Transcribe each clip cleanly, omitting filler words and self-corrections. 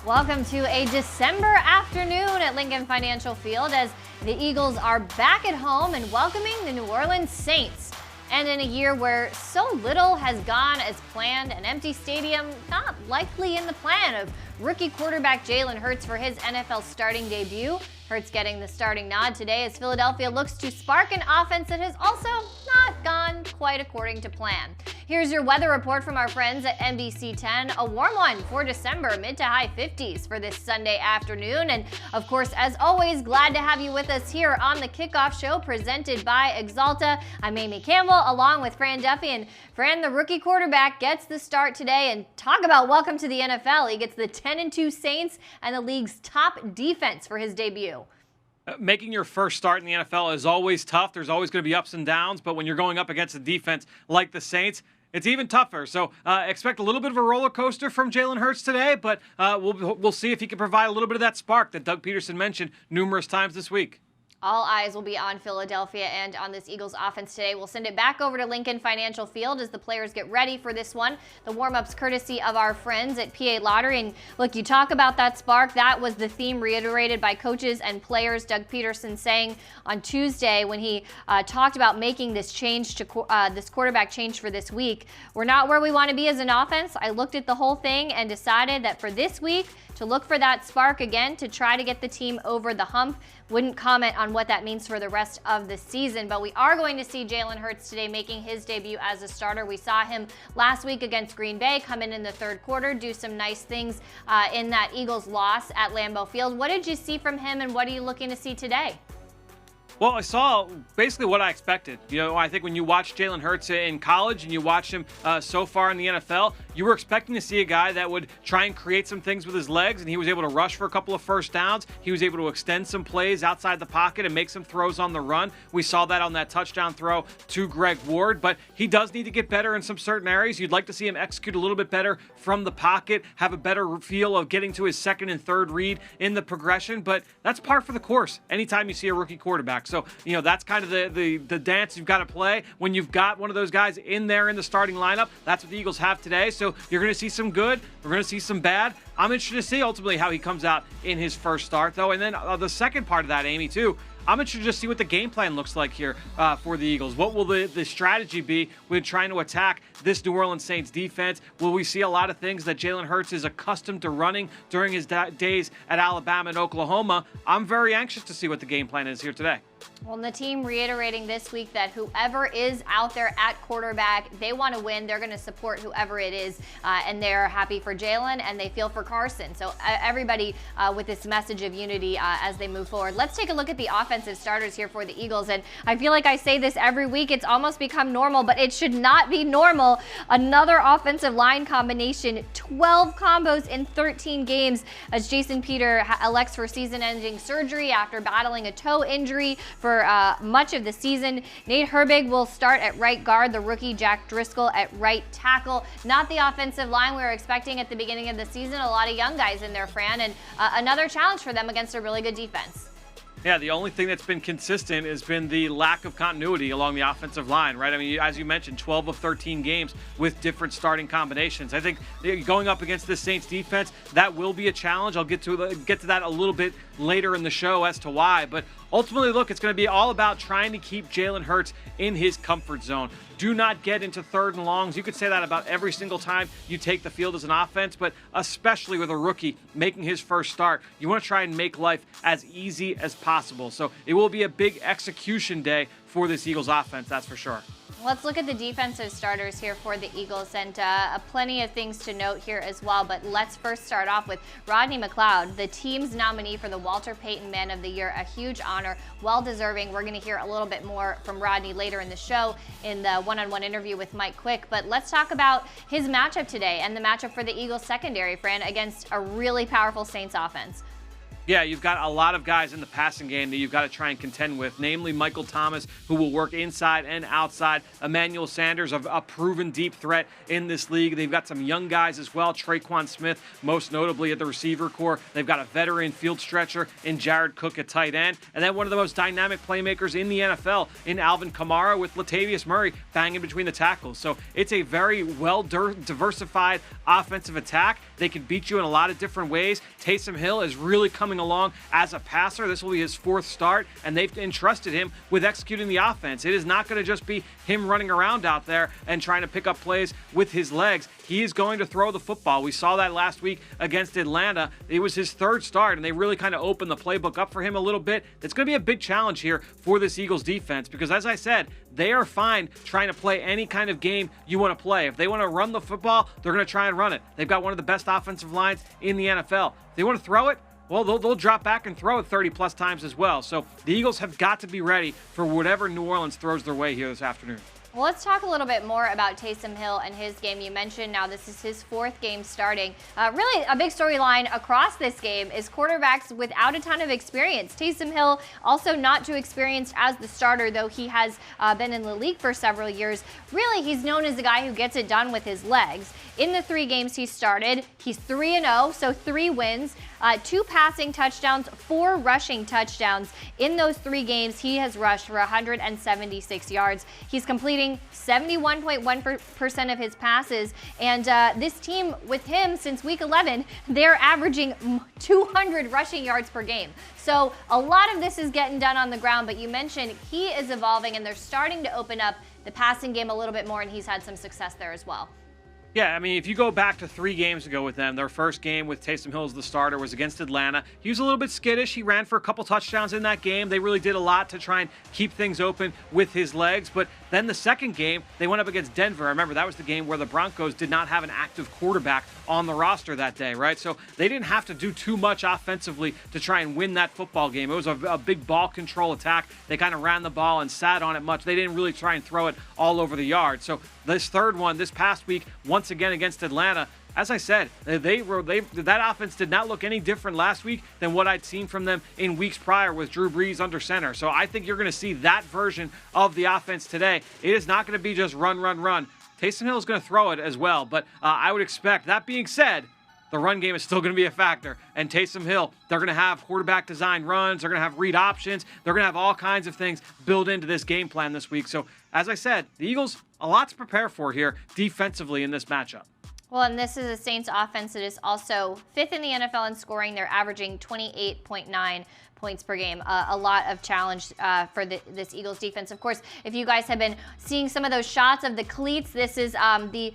Welcome to a December afternoon at Lincoln Financial Field as the Eagles are back at home and welcoming the New Orleans Saints. And in a year where so little has gone as planned, an empty stadium not likely in the plan of rookie quarterback Jalen Hurts for his NFL starting debut. Hurts getting the starting nod today as Philadelphia looks to spark an offense that has also not gone quite according to plan. Here's your weather report from our friends at NBC 10. A warm one for December, mid to high 50s for this Sunday afternoon. And of course, as always, glad to have you with us here on the Kickoff Show presented by Axalta. I'm Amy Campbell along with Fran Duffy. And Fran, the rookie quarterback, gets the start today. And talk about welcome to the NFL. He gets the 10-2 Saints and the league's top defense for his debut. Making your first start in the NFL is always tough. There's always going to be ups and downs, but when you're going up against a defense like the Saints, it's even tougher. So expect a little bit of a roller coaster from Jalen Hurts today, but we'll see if he can provide a little bit of that spark that Doug Peterson mentioned numerous times this week. All eyes will be on Philadelphia and on this Eagles offense today. We'll send it back over to Lincoln Financial Field as the players get ready for this one. The warm-ups courtesy of our friends at PA Lottery. And look, you talk about that spark. That was the theme reiterated by coaches and players. Doug Peterson saying on Tuesday when he talked about making this change to this quarterback change for this week. We're not where we want to be as an offense. I looked at the whole thing and decided that for this week, to look for that spark again, to try to get the team over the hump. Wouldn't comment on what that means for the rest of the season, but we are going to see Jalen Hurts today making his debut as a starter. We saw him last week against Green Bay come in the third quarter, do some nice things in that Eagles loss at Lambeau Field. What did you see from him and what are you looking to see today? Well, I saw basically what I expected. You know, I think when you watch Jalen Hurts in college and you watch him so far in the NFL, you were expecting to see a guy that would try and create some things with his legs, and he was able to rush for a couple of first downs. He was able to extend some plays outside the pocket and make some throws on the run. We saw that on that touchdown throw to Greg Ward, but he does need to get better in some certain areas. You'd like to see him execute a little bit better from the pocket, have a better feel of getting to his second and third read in the progression, but that's par for the course anytime you see a rookie quarterback. So, you know, that's kind of the dance you've got to play when you've got one of those guys in there in the starting lineup. That's what the Eagles have today. So you're going to see some good. We're going to see some bad. I'm interested to see ultimately how he comes out in his first start, though. And then the second part of that, Amy, too, I'm interested to see what the game plan looks like here for the Eagles. What will the strategy be with trying to attack this New Orleans Saints defense? Will we see a lot of things that Jalen Hurts is accustomed to running during his days at Alabama and Oklahoma? I'm very anxious to see what the game plan is here today. Well, and the team reiterating this week that whoever is out there at quarterback, they want to win. They're going to support whoever it is, and they're happy for Jalen, and they feel for Carson. So everybody with this message of unity as they move forward. Let's take a look at the offensive starters here for the Eagles, and I feel like I say this every week. It's almost become normal, but it should not be normal. Another offensive line combination, 12 combos in 13 games as Jason Peter elects for season-ending surgery after battling a toe injury for much of the season. Nate Herbig will start at right guard, the rookie Jack Driscoll at right tackle. Not the offensive line we were expecting at the beginning of the season. A lot of young guys in there, Fran, and another challenge for them against a really good defense. Yeah, the only thing that's been consistent has been the lack of continuity along the offensive line, right? I mean, as you mentioned, 12 of 13 games with different starting combinations. I think going up against this Saints defense, that will be a challenge. I'll get to that a little bit later in the show as to why. But ultimately, look, it's going to be all about trying to keep Jalen Hurts in his comfort zone. Do not get into third and longs. You could say that about every single time you take the field as an offense, but especially with a rookie making his first start, you want to try and make life as easy as possible. So it will be a big execution day for this Eagles offense, that's for sure. Let's look at the defensive starters here for the Eagles, and plenty of things to note here as well. But let's first start off with Rodney McLeod, the team's nominee for the Walter Payton Man of the Year. A huge honor, well-deserving. We're going to hear a little bit more from Rodney later in the show in the one-on-one interview with Mike Quick. But let's talk about his matchup today and the matchup for the Eagles secondary, Fran, against a really powerful Saints offense. Yeah, you've got a lot of guys in the passing game that you've got to try and contend with, namely Michael Thomas, who will work inside and outside. Emmanuel Sanders, a proven deep threat in this league. They've got some young guys as well, Traquan Smith, most notably at the receiver core. They've got a veteran field stretcher in Jared Cook at tight end. And then one of the most dynamic playmakers in the NFL in Alvin Kamara with Latavius Murray banging between the tackles. So it's a very well-diversified offensive attack. They can beat you in a lot of different ways. Taysom Hill is really coming along as a passer. This will be his 4th start, and they've entrusted him with executing the offense. It is not going to just be him running around out there and trying to pick up plays with his legs. He is going to throw the football. We saw that last week against Atlanta. It was his 3rd start, and they really kind of opened the playbook up for him a little bit. It's going to be a big challenge here for this Eagles defense because, as I said, they are fine trying to play any kind of game you want to play. If they want to run the football, they're going to try and run it. They've got one of the best offensive lines in the NFL. If they want to throw it, well, they'll drop back and throw it 30-plus times as well. So the Eagles have got to be ready for whatever New Orleans throws their way here this afternoon. Well, let's talk a little bit more about Taysom Hill and his game. You mentioned now this is his 4th game starting. Really, a big storyline across this game is quarterbacks without a ton of experience. Taysom Hill also not too experienced as the starter, though he has been in the league for several years. Really, he's known as the guy who gets it done with his legs. In the 3 games he started, he's 3-0, so 3 wins, 2 passing touchdowns, 4 rushing touchdowns. In those 3 games, he has rushed for 176 yards. He's completing 71.1% of his passes, and this team with him since week 11, they're averaging 200 rushing yards per game. So a lot of this is getting done on the ground, but you mentioned he is evolving, and they're starting to open up the passing game a little bit more, and he's had some success there as well. Yeah, I mean, if you go back to 3 games ago with them, their first game with Taysom Hill as the starter was against Atlanta. He was a little bit skittish. He ran for a couple touchdowns in that game. They really did a lot to try and keep things open with his legs. But then the second game, they went up against Denver. I remember that was the game where the Broncos did not have an active quarterback on the roster that day, right? So they didn't have to do too much offensively to try and win that football game. It was a big ball control attack. They kind of ran the ball and sat on it much. They didn't really try and throw it all over the yard. So this third one, this past week, once again against Atlanta, as I said, that offense did not look any different last week than what I'd seen from them in weeks prior with Drew Brees under center. So I think you're going to see that version of the offense today. It is not going to be just run, run, run. Taysom Hill is going to throw it as well, but I would expect, that being said, the run game is still going to be a factor. And Taysom Hill, they're going to have quarterback design runs. They're going to have read options. They're going to have all kinds of things built into this game plan this week. So, as I said, the Eagles, a lot to prepare for here defensively in this matchup. Well, and this is a Saints offense that is also 5th in the NFL in scoring. They're averaging 28.9 points per game. A lot of challenge for this Eagles defense. Of course, if you guys have been seeing some of those shots of the cleats, this is the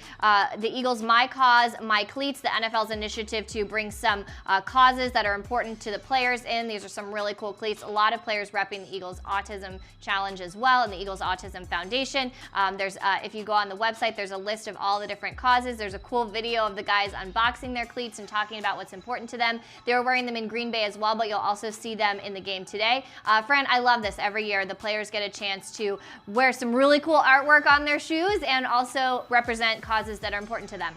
Eagles' My Cause, My Cleats, the NFL's initiative to bring some causes that are important to the players in. These are some really cool cleats. A lot of players repping the Eagles Autism Challenge as well, and the Eagles Autism Foundation. If you go on the website, there's a list of all the different causes. There's a cool video of the guys unboxing their cleats and talking about what's important to them. They're wearing them in Green Bay as well, but you'll also see them in the game today. Fran, I love this. Every year, the players get a chance to wear some really cool artwork on their shoes and also represent causes that are important to them.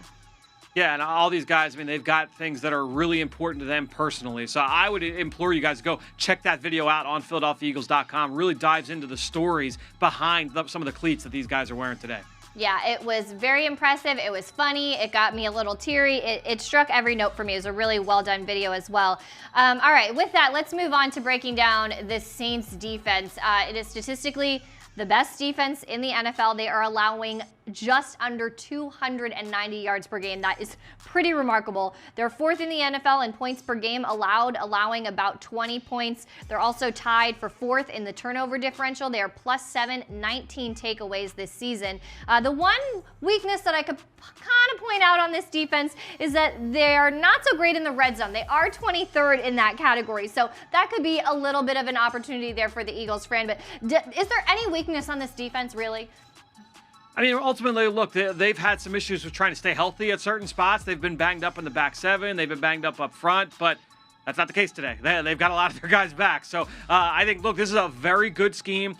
Yeah, and all these guys, I mean, they've got things that are really important to them personally. So I would implore you guys to go check that video out on PhiladelphiaEagles.com. Really dives into the stories behind some of the cleats that these guys are wearing today. Yeah, it was very impressive. It was funny. It got me a little teary. It struck every note for me. It was a really well done video as well. All right, with that, let's move on to breaking down the Saints defense. It is statistically the best defense in the NFL. They are allowing just under 290 yards per game. That is pretty remarkable. They're 4th in the NFL in points per game allowed, allowing about 20 points. They're also tied for 4th in the turnover differential. They are +7, 19 takeaways this season. The one weakness that I could kind of point out on this defense is that they are not so great in the red zone. They are 23rd in that category. So that could be a little bit of an opportunity there for the Eagles, Fran. But is there any weakness on this defense, really? I mean, ultimately, look, they've had some issues with trying to stay healthy at certain spots. They've been banged up in the back 7. They've been banged up front, but that's not the case today. They've got a lot of their guys back. So I think, look, this is a very good scheme.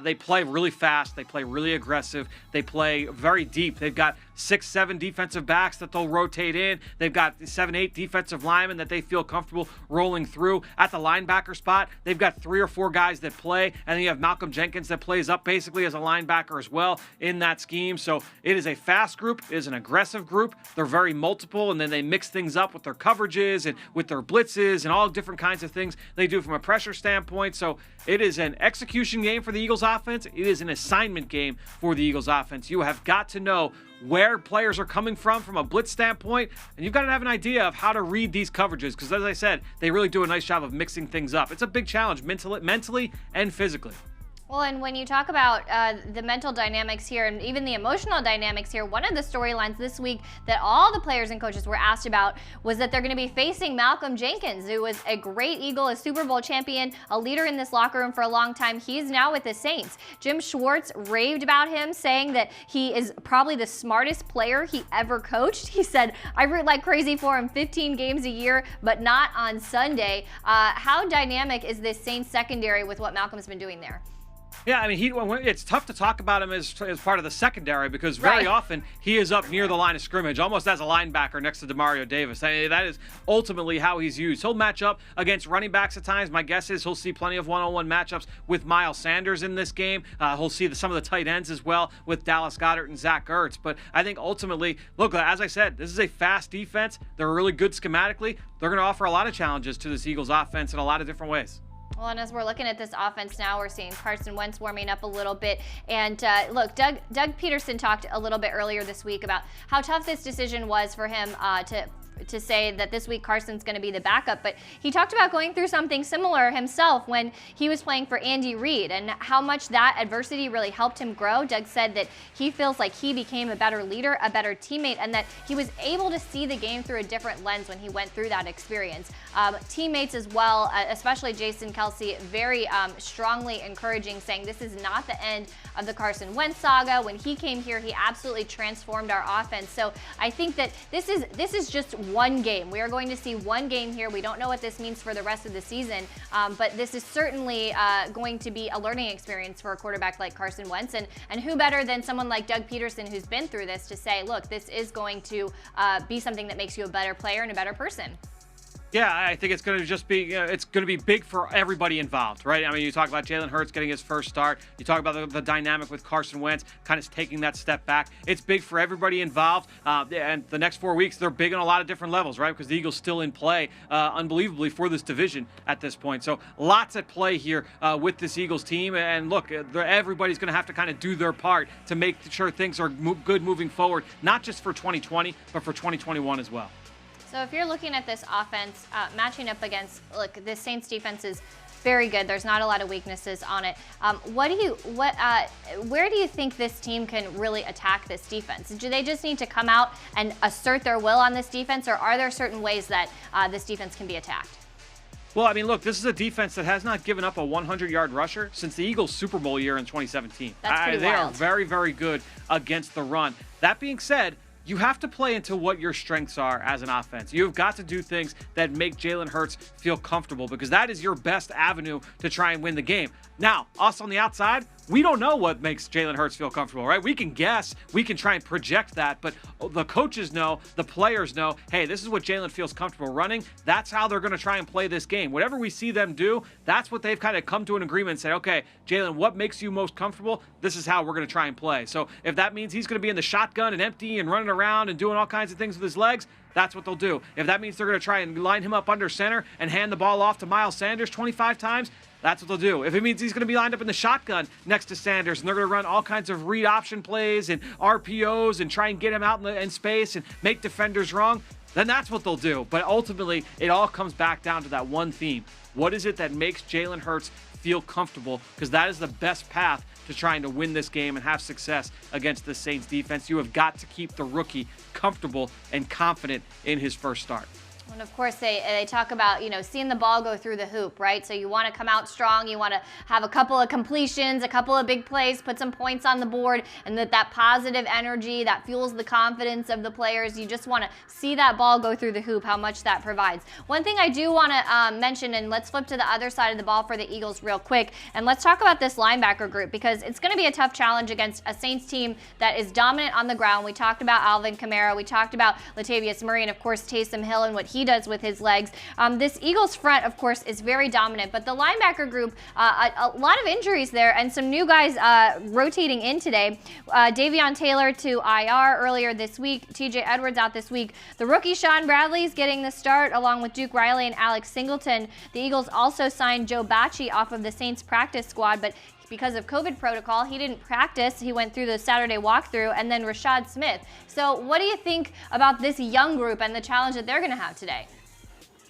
They play really fast. They play really aggressive. They play very deep. They've got 6, 7 defensive backs that they'll rotate in. They've got 7, 8 defensive linemen that they feel comfortable rolling through. At the linebacker spot, they've got 3 or 4 guys that play, and then you have Malcolm Jenkins that plays up basically as a linebacker as well in that scheme. So it is a fast group, it is an aggressive group. They're very multiple, and then they mix things up with their coverages and with their blitzes and all different kinds of things they do from a pressure standpoint. So it is an execution game for the Eagles offense. It is an assignment game for the Eagles offense. You have got to know where players are coming from a blitz standpoint, and you've got to have an idea of how to read these coverages, because as I said, they really do a nice job of mixing things up. It's a big challenge mentally and physically. Well, and when you talk about the mental dynamics here and even the emotional dynamics here, one of the storylines this week that all the players and coaches were asked about was that they're going to be facing Malcolm Jenkins, who was a great Eagle, a Super Bowl champion, a leader in this locker room for a long time. He's now with the Saints. Jim Schwartz raved about him, saying that he is probably the smartest player he ever coached. He said, I root like crazy for him 15 games a year, but not on Sunday. How dynamic is this Saints secondary with what Malcolm's been doing there? Yeah, I mean, it's tough to talk about him as part of the secondary, because very often he is up near the line of scrimmage, almost as a linebacker next to Demario Davis. I mean, that is ultimately how he's used. He'll match up against running backs at times. My guess is he'll see plenty of one-on-one matchups with Miles Sanders in this game. He'll see some of the tight ends as well with Dallas Goedert and Zach Ertz. But I think ultimately, look, as I said, this is a fast defense. They're really good schematically. They're going to offer a lot of challenges to this Eagles offense in a lot of different ways. Well, and as we're looking at this offense now, we're seeing Carson Wentz warming up a little bit. And look, Doug Peterson talked a little bit earlier this week about how tough this decision was for him to say that this week Carson's going to be the backup. But he talked about going through something similar himself when he was playing for Andy Reid and how much that adversity really helped him grow. Doug said that he feels like he became a better leader, a better teammate, and that he was able to see the game through a different lens when he went through that experience. Teammates as well, especially Jason Kelce, very strongly encouraging, saying this is not the end of the Carson Wentz saga. When he came here, he absolutely transformed our offense. So I think that this is just one game. We are going to see one game here. We don't know what this means for the rest of the season, but this is certainly going to be a learning experience for a quarterback like Carson Wentz. And who better than someone like Doug Peterson, who's been through this, to say, look, this is going to be something that makes you a better player and a better person. Yeah, I think it's going to just be, it's going to be big for everybody involved, right? I mean, you talk about Jalen Hurts getting his first start. You talk about the dynamic with Carson Wentz kind of taking that step back. It's big for everybody involved. And the next 4 weeks, they're big on a lot of different levels, right? Because the Eagles still in play, unbelievably, for this division at this point. So lots at play here with this Eagles team. And look, everybody's going to have to kind of do their part to make sure things are good moving forward, not just for 2020, but for 2021 as well. So if you're looking at this offense matching up against, look, this Saints defense is very good. There's not a lot of weaknesses on it. Where do you think this team can really attack this defense? Do they just need to come out and assert their will on this defense, or are there certain ways that this defense can be attacked? Well, I mean, look, this is a defense that has not given up a 100-yard rusher since the Eagles' Super Bowl year in 2017. That's pretty They wild. are very, very good against the run. That being said, you have to play into what your strengths are as an offense. You've got to do things that make Jalen Hurts feel comfortable, because that is your best avenue to try and win the game. Now, us on the outside, we don't know what makes Jalen Hurts feel comfortable, right? We can guess, we can try and project that, but the coaches know, the players know, hey, this is what Jalen feels comfortable running. That's how they're going to try and play this game. Whatever we see them do, that's what they've kind of come to an agreement and said, okay, Jalen, what makes you most comfortable? This is how we're going to try and play. So if that means he's going to be in the shotgun and empty and running around and doing all kinds of things with his legs, that's what they'll do. If that means they're going to try and line him up under center and hand the ball off to Miles Sanders 25 times, that's what they'll do. If it means he's going to be lined up in the shotgun next to Sanders and they're going to run all kinds of read option plays and RPOs and try and get him out in space and make defenders wrong, then that's what they'll do. But ultimately, it all comes back down to that one theme. What is it that makes Jalen Hurts feel comfortable? Because that is the best path to trying to win this game and have success against the Saints defense. You have got to keep the rookie comfortable and confident in his first start. And of course, they talk about, seeing the ball go through the hoop, right? So you want to come out strong. You want to have a couple of completions, a couple of big plays, put some points on the board, and that positive energy that fuels the confidence of the players. You just want to see that ball go through the hoop, how much that provides. One thing I do want to mention, and let's flip to the other side of the ball for the Eagles real quick, and let's talk about this linebacker group, because it's going to be a tough challenge against a Saints team that is dominant on the ground. We talked about Alvin Kamara. We talked about Latavius Murray, and of course Taysom Hill and what he does with his legs. This Eagles front, of course, is very dominant, but the linebacker group, a lot of injuries there, and some new guys rotating in today. Davion Taylor to IR earlier this week. TJ Edwards out this week. The rookie Sean Bradley's getting the start along with Duke Riley and Alex Singleton. The Eagles also signed Joe Bacci off of the Saints practice squad, but because of COVID protocol, he didn't practice. He went through the Saturday walkthrough, and then Rashad Smith. So what do you think about this young group and the challenge that they're going to have today?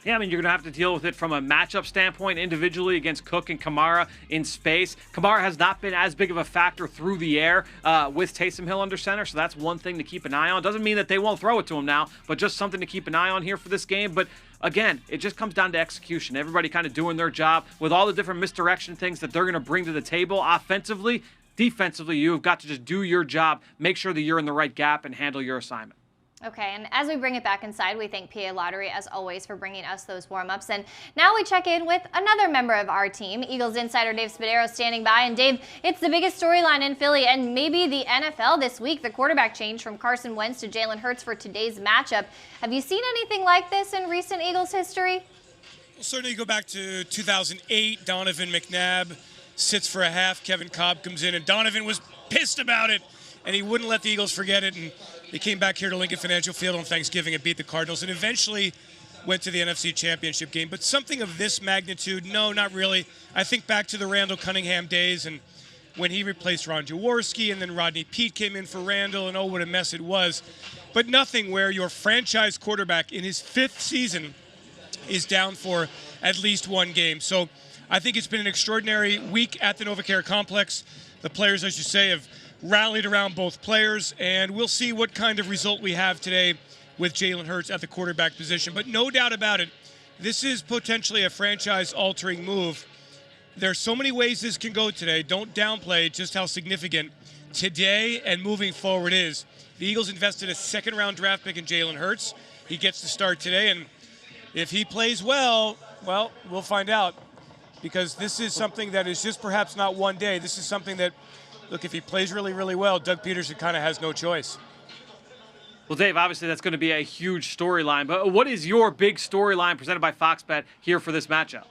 Yeah, I mean, you're going to have to deal with it from a matchup standpoint individually against Cook and Kamara in space. Kamara has not been as big of a factor through the air with Taysom Hill under center, so that's one thing to keep an eye on. Doesn't mean that they won't throw it to him now, but just something to keep an eye on here for this game. But again, it just comes down to execution. Everybody kind of doing their job with all the different misdirection things that they're going to bring to the table offensively. Defensively, you've got to just do your job, make sure that you're in the right gap, and handle your assignment. Okay, and as we bring it back inside, we thank PA Lottery, as always, for bringing us those warm-ups. And now we check in with another member of our team, Eagles insider Dave Spadaro, standing by. And Dave, it's the biggest storyline in Philly and maybe the NFL this week, the quarterback change from Carson Wentz to Jalen Hurts for today's matchup. Have you seen anything like this in recent Eagles history? Well, certainly you go back to 2008, Donovan McNabb sits for a half, Kevin Cobb comes in, and Donovan was pissed about it, and he wouldn't let the Eagles forget it, and they came back here to Lincoln Financial Field on Thanksgiving and beat the Cardinals, and eventually went to the NFC Championship game. But something of this magnitude, no, not really. I think back to the Randall Cunningham days, and when he replaced Ron Jaworski, and then Rodney Peete came in for Randall, and oh, what a mess it was. But nothing where your franchise quarterback in his 5th season is down for at least one game. So I think it's been an extraordinary week at the NovaCare Complex. The players, as you say, have rallied around both players, and we'll see what kind of result we have today with Jalen Hurts at the quarterback position. But no doubt about it, this is potentially a franchise-altering move. There's so many ways this can go today. Don't downplay just how significant today and moving forward is. The Eagles invested a 2nd-round draft pick in Jalen Hurts. He gets to start today, and if he plays well, we'll find out, because this is something that is just perhaps not one day. This is something that, look, if he plays really, really well, Doug Peterson kind of has no choice. Well, Dave, obviously that's going to be a huge storyline, but what is your big storyline presented by Fox Bet here for this matchup?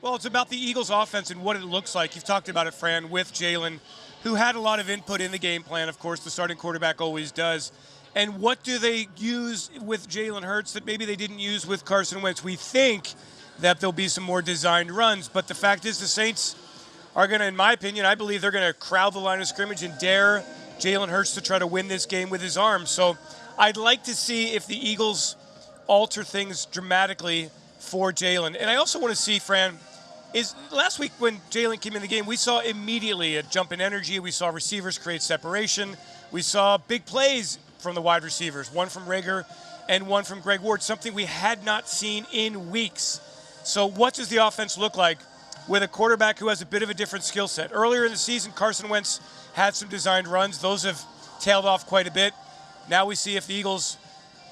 Well, it's about the Eagles offense and what it looks like. You've talked about it, Fran, with Jalen, who had a lot of input in the game plan. Of course, the starting quarterback always does. And what do they use with Jalen Hurts that maybe they didn't use with Carson Wentz? We think that there'll be some more designed runs, but the fact is the Saints are going to, in my opinion, I believe they're going to crowd the line of scrimmage and dare Jalen Hurts to try to win this game with his arms. So I'd like to see if the Eagles alter things dramatically for Jalen. And I also want to see, Fran, is last week when Jalen came in the game, we saw immediately a jump in energy. We saw receivers create separation. We saw big plays from the wide receivers, one from Rager and one from Greg Ward, something we had not seen in weeks. So what does the offense look like with a quarterback who has a bit of a different skill set? Earlier in the season, Carson Wentz had some designed runs. Those have tailed off quite a bit. Now we see if the Eagles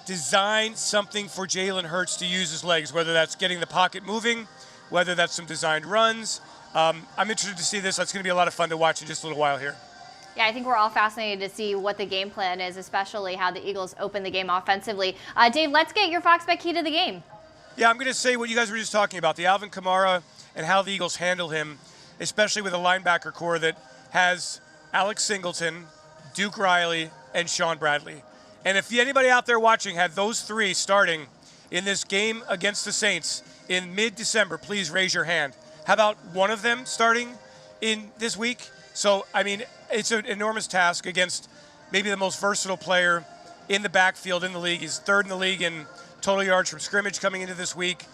design something for Jalen Hurts to use his legs, whether that's getting the pocket moving, whether that's some designed runs. I'm interested to see this. That's going to be a lot of fun to watch in just a little while here. Yeah, I think we're all fascinated to see what the game plan is, especially how the Eagles open the game offensively. Dave, let's get your Fox Bet key to the game. Yeah, I'm going to say what you guys were just talking about, the Alvin Kamara and how the Eagles handle him, especially with a linebacker core that has Alex Singleton, Duke Riley, and Sean Bradley. And if anybody out there watching had those three starting in this game against the Saints in mid-December, please raise your hand. How about one of them starting in this week? So, I mean, it's an enormous task against maybe the most versatile player in the backfield in the league. He's 3rd in the league in total yards from scrimmage coming into this week.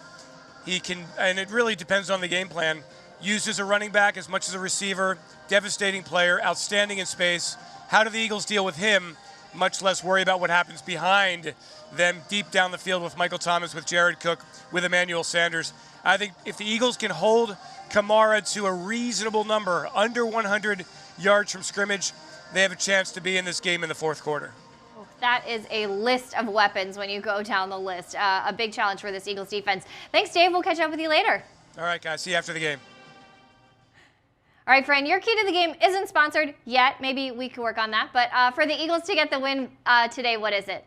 He can, and it really depends on the game plan, used as a running back as much as a receiver, devastating player, outstanding in space. How do the Eagles deal with him much less worry about what happens behind them deep down the field with Michael Thomas, with Jared Cook, with Emmanuel Sanders. I think if the Eagles can hold Kamara to a reasonable number, under 100 yards from scrimmage, they have a chance to be in this game in the fourth quarter. That is a list of weapons when you go down the list. A big challenge for this Eagles defense. Thanks, Dave. We'll catch up with you later. All right, guys. See you after the game. All right, friend, your key to the game isn't sponsored yet. Maybe we could work on that. But for the Eagles to get the win today, what is it?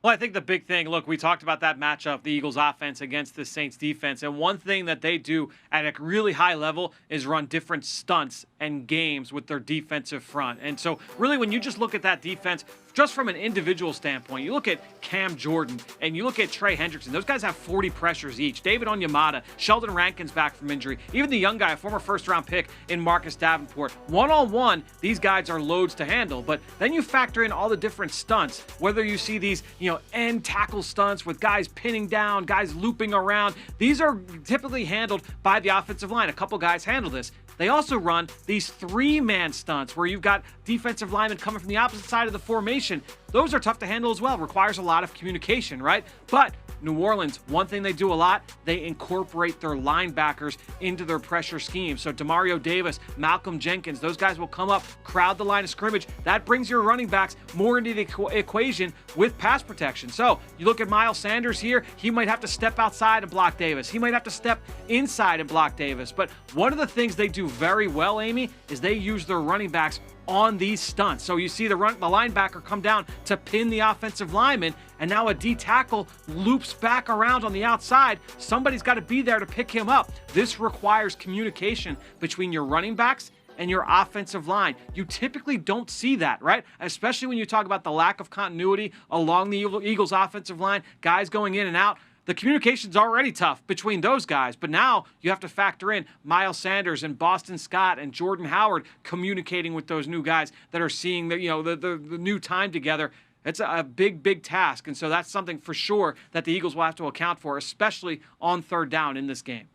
Well, I think the big thing, look, we talked about that matchup, the Eagles offense against the Saints defense. And one thing that they do at a really high level is run different stunts and games with their defensive front. And so really when you just look at that defense, just from an individual standpoint, you look at Cam Jordan and you look at Trey Hendrickson. Those guys have 40 pressures each. David Onyemata, Sheldon Rankin's back from injury. Even the young guy, a former first-round pick in Marcus Davenport. One-on-one, these guys are loads to handle. But then you factor in all the different stunts, whether you see these, end tackle stunts with guys pinning down, guys looping around. These are typically handled by the offensive line. A couple guys handle this. They also run these three-man stunts where you've got defensive linemen coming from the opposite side of the formation. Those are tough to handle as well. Requires a lot of communication, right? But New Orleans, one thing they do a lot, they incorporate their linebackers into their pressure scheme. So Demario Davis, Malcolm Jenkins, those guys will come up, crowd the line of scrimmage. That brings your running backs more into the equation with pass protection. So you look at Miles Sanders here, he might have to step outside and block Davis. He might have to step inside and block Davis. But one of the things they do very well, Amy, is they use their running backs on these stunts. So you see the linebacker come down to pin the offensive lineman, and now a D tackle loops back around on the outside. Somebody's got to be there to pick him up. This requires communication between your running backs and your offensive line. You typically don't see that, right? Especially when you talk about the lack of continuity along the Eagles offensive line, guys going in and out. The communication's already tough between those guys, but now you have to factor in Miles Sanders and Boston Scott and Jordan Howard communicating with those new guys that are seeing the new time together. It's a big task, and so that's something for sure that the Eagles will have to account for, especially on third down in this game.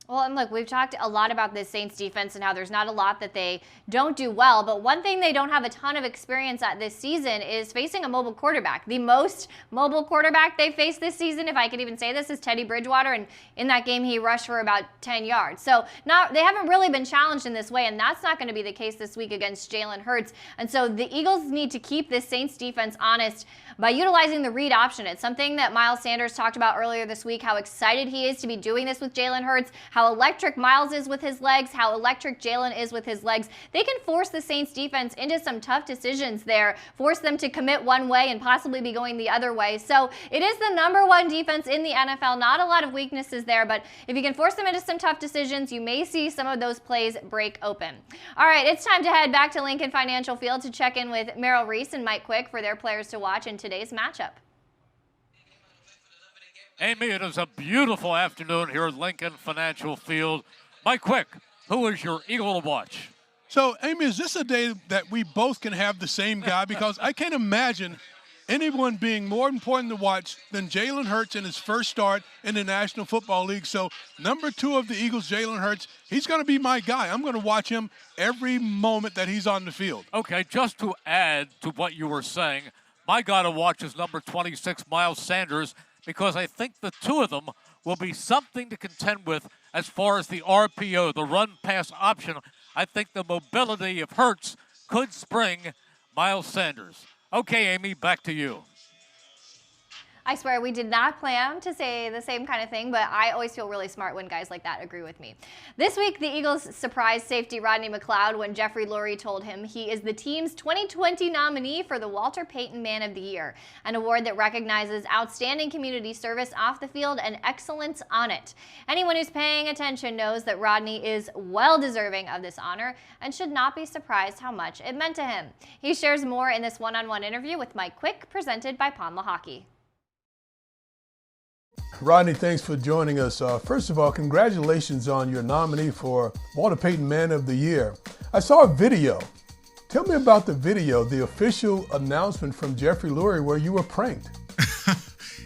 Well, and look, we've talked a lot about this Saints defense and how there's not a lot that they don't do well, but one thing they don't have a ton of experience at this season is facing a mobile quarterback. The most mobile quarterback they faced this season, if I could even say this, is Teddy Bridgewater, and in that game he rushed for about 10 yards. So they haven't really been challenged in this way, and that's not going to be the case this week against Jalen Hurts. And so the Eagles need to keep this Saints defense honest by utilizing the read option. It's something that Miles Sanders talked about earlier this week, how excited he is to be doing this with Jalen Hurts, how electric Miles is with his legs, how electric Jalen is with his legs. They can force the Saints defense into some tough decisions there, force them to commit one way and possibly be going the other way. So it is the #1 defense in the NFL. Not a lot of weaknesses there, but if you can force them into some tough decisions, you may see some of those plays break open. All right, it's time to head back to Lincoln Financial Field to check in with Merrill Reese and Mike Quick for their players to watch in today's matchup. Amy, it is a beautiful afternoon here at Lincoln Financial Field. Mike Quick, who is your Eagle to watch? So, Amy, is this a day that we both can have the same guy? Because I can't imagine anyone being more important to watch than Jalen Hurts in his first start in the National Football League. So, #2 of the Eagles, Jalen Hurts, he's going to be my guy. I'm going to watch him every moment that he's on the field. Okay, just to add to what you were saying, my guy to watch is number 26, Miles Sanders, because I think the two of them will be something to contend with as far as the RPO, the run-pass option. I think the mobility of Hurts could spring Miles Sanders. Okay, Amy, back to you. I swear we did not plan to say the same kind of thing, but I always feel really smart when guys like that agree with me. This week, the Eagles surprised safety Rodney McLeod when Jeffrey Lurie told him he is the team's 2020 nominee for the Walter Payton Man of the Year, an award that recognizes outstanding community service off the field and excellence on it. Anyone who's paying attention knows that Rodney is well deserving of this honor and should not be surprised how much it meant to him. He shares more in this one-on-one interview with Mike Quick, presented by Pondla Hockey. Rodney, thanks for joining us. First of all, congratulations on your nominee for Walter Payton Man of the Year. I saw a video. Tell me about the video, the official announcement from Jeffrey Lurie where you were pranked.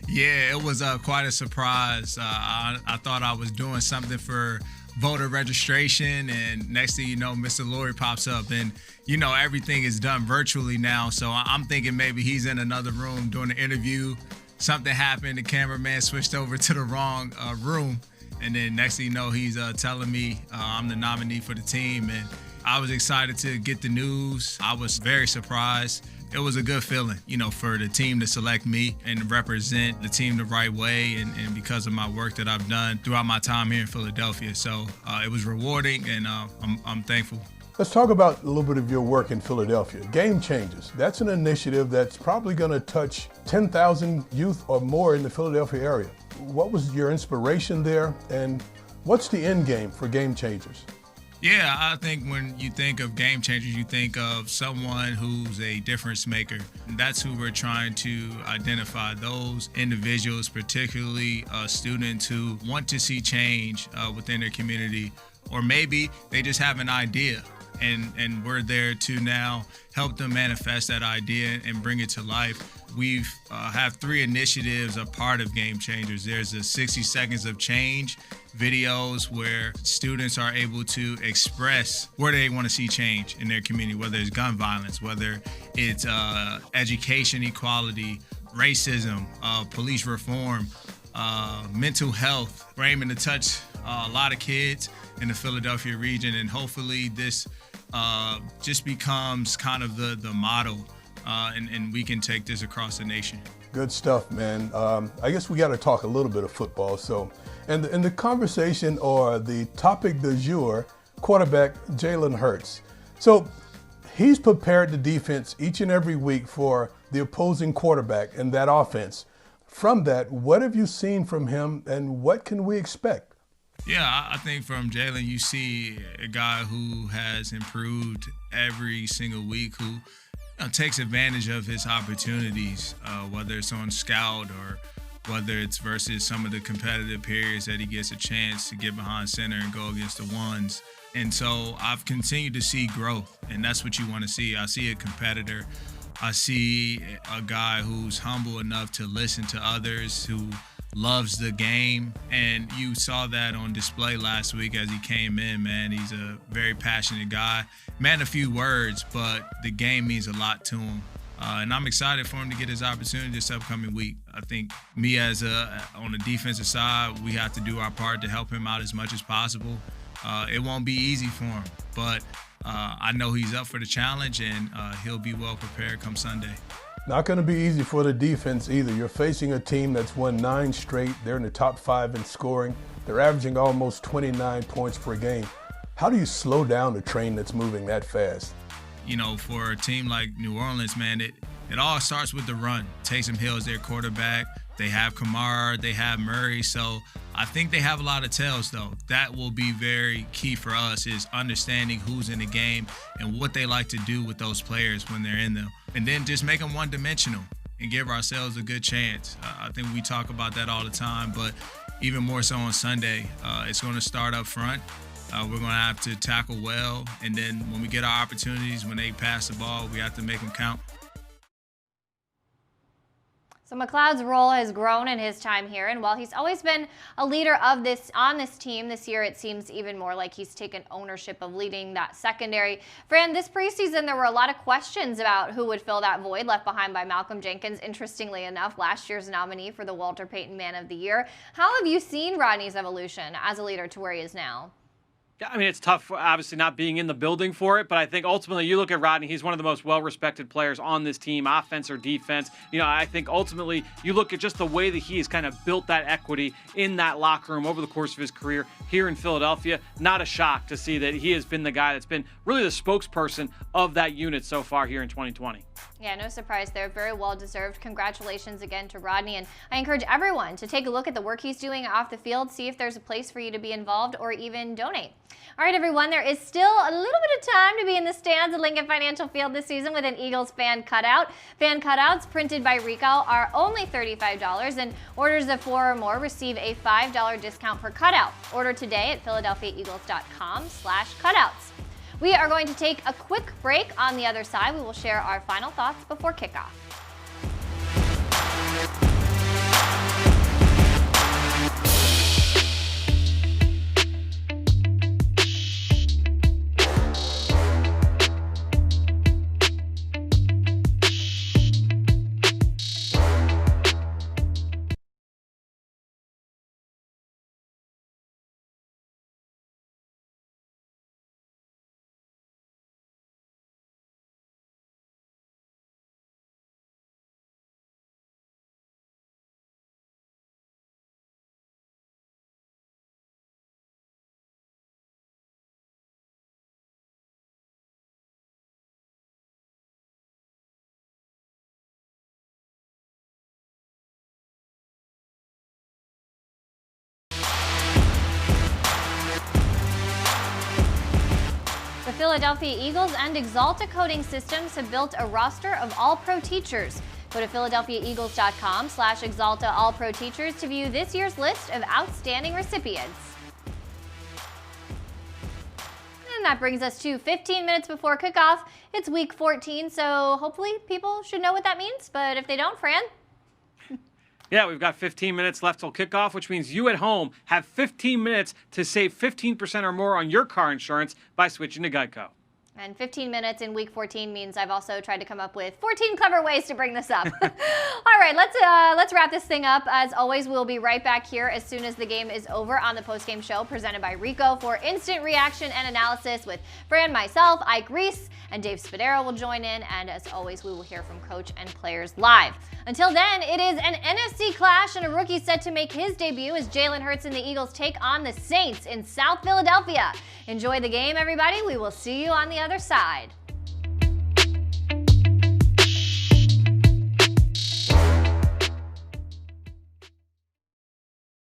Yeah, it was quite a surprise. I thought I was doing something for voter registration, and next thing you know, Mr. Lori pops up, and everything is done virtually now. So I'm thinking maybe he's in another room doing an interview. Something happened, the cameraman switched over to the wrong room, and then next thing you know, he's telling me I'm the nominee for the team, and I was excited to get the news. I was very surprised. It was a good feeling, for the team to select me and represent the team the right way, and because of my work that I've done throughout my time here in Philadelphia. So it was rewarding, and I'm thankful. Let's talk about a little bit of your work in Philadelphia. Game Changers. That's an initiative that's probably going to touch 10,000 youth or more in the Philadelphia area. What was your inspiration there, and what's the end game for Game Changers? Yeah, I think when you think of Game Changers, you think of someone who's a difference maker. And that's who we're trying to identify, those individuals, particularly students who want to see change within their community, or maybe they just have an idea. And we're there to now help them manifest that idea and bring it to life. We've have 3 initiatives a part of Game Changers. There's the 60 Seconds of Change videos where students are able to express where they want to see change in their community, whether it's gun violence, whether it's education equality, racism, police reform, mental health. We're aiming to touch a lot of kids in the Philadelphia region, and hopefully this just becomes kind of the model, and we can take this across the nation. Good stuff, man. I guess we got to talk a little bit of football. So, and the conversation or the topic du jour, quarterback Jalen Hurts. So he's prepared the defense each and every week for the opposing quarterback and that offense. From that, what have you seen from him, and what can we expect? Yeah, I think from Jalen, you see a guy who has improved every single week, who takes advantage of his opportunities, whether it's on scout or whether it's versus some of the competitive periods that he gets a chance to get behind center and go against the ones. And so I've continued to see growth, and that's what you want to see. I see a competitor. I see a guy who's humble enough to listen to others, who loves the game, and you saw that on display last week as he came in, man. He's a very passionate guy. Man, a few words, but the game means a lot to him. And I'm excited for him to get his opportunity this upcoming week. I think me on the defensive side, we have to do our part to help him out as much as possible. It won't be easy for him, but I know he's up for the challenge, and he'll be well prepared come Sunday. Not going to be easy for the defense either. You're facing a team that's won 9 straight. They're in the top 5 in scoring. They're averaging almost 29 points per game. How do you slow down a train that's moving that fast? For a team like New Orleans, man, it all starts with the run. Taysom Hill is their quarterback. They have Kamara, they have Murray. So I think they have a lot of tells, though. That will be very key for us, is understanding who's in the game and what they like to do with those players when they're in them. And then just make them one-dimensional and give ourselves a good chance. I think we talk about that all the time, but even more so on Sunday, it's going to start up front. We're going to have to tackle well, and then when we get our opportunities, when they pass the ball, we have to make them count. So McLeod's role has grown in his time here, and while he's always been a leader on this team, this year it seems even more like he's taken ownership of leading that secondary. Fran, this preseason there were a lot of questions about who would fill that void left behind by Malcolm Jenkins, interestingly enough, last year's nominee for the Walter Payton Man of the Year. How have you seen Rodney's evolution as a leader to where he is now? Yeah, I mean, it's tough, obviously, not being in the building for it, but I think ultimately you look at Rodney, he's one of the most well-respected players on this team, offense or defense. I think ultimately you look at just the way that he has kind of built that equity in that locker room over the course of his career here in Philadelphia. Not a shock to see that he has been the guy that's been really the spokesperson of that unit so far here in 2020. Yeah, no surprise there. Very well-deserved. Congratulations again to Rodney, and I encourage everyone to take a look at the work he's doing off the field, see if there's a place for you to be involved or even donate. All right, everyone, there is still a little bit of time to be in the stands at Lincoln Financial Field this season with an Eagles fan cutout. Fan cutouts printed by Rico are only $35, and orders of 4 or more receive a $5 discount per cutout. Order today at philadelphiaeagles.com/cutouts. We are going to take a quick break. On the other side, we will share our final thoughts before kickoff. Philadelphia Eagles and Axalta Coating Systems have built a roster of all-pro teachers. Go to philadelphiaeagles.com/Axalta All-Pro Teachers to view this year's list of outstanding recipients. And that brings us to 15 minutes before kickoff. It's week 14, so hopefully people should know what that means. But if they don't, Fran? Yeah, we've got 15 minutes left till kickoff, which means you at home have 15 minutes to save 15% or more on your car insurance by switching to Geico. And 15 minutes in week 14 means I've also tried to come up with 14 clever ways to bring this up. All right, let's wrap this thing up. As always, we'll be right back here as soon as the game is over on the postgame show presented by Rico for instant reaction and analysis with Fran, myself, Ike Reese, and Dave Spadero will join in. And as always, we will hear from coach and players live. Until then, it is an NFC clash and a rookie set to make his debut as Jalen Hurts and the Eagles take on the Saints in South Philadelphia. Enjoy the game, everybody. We will see you on the other side.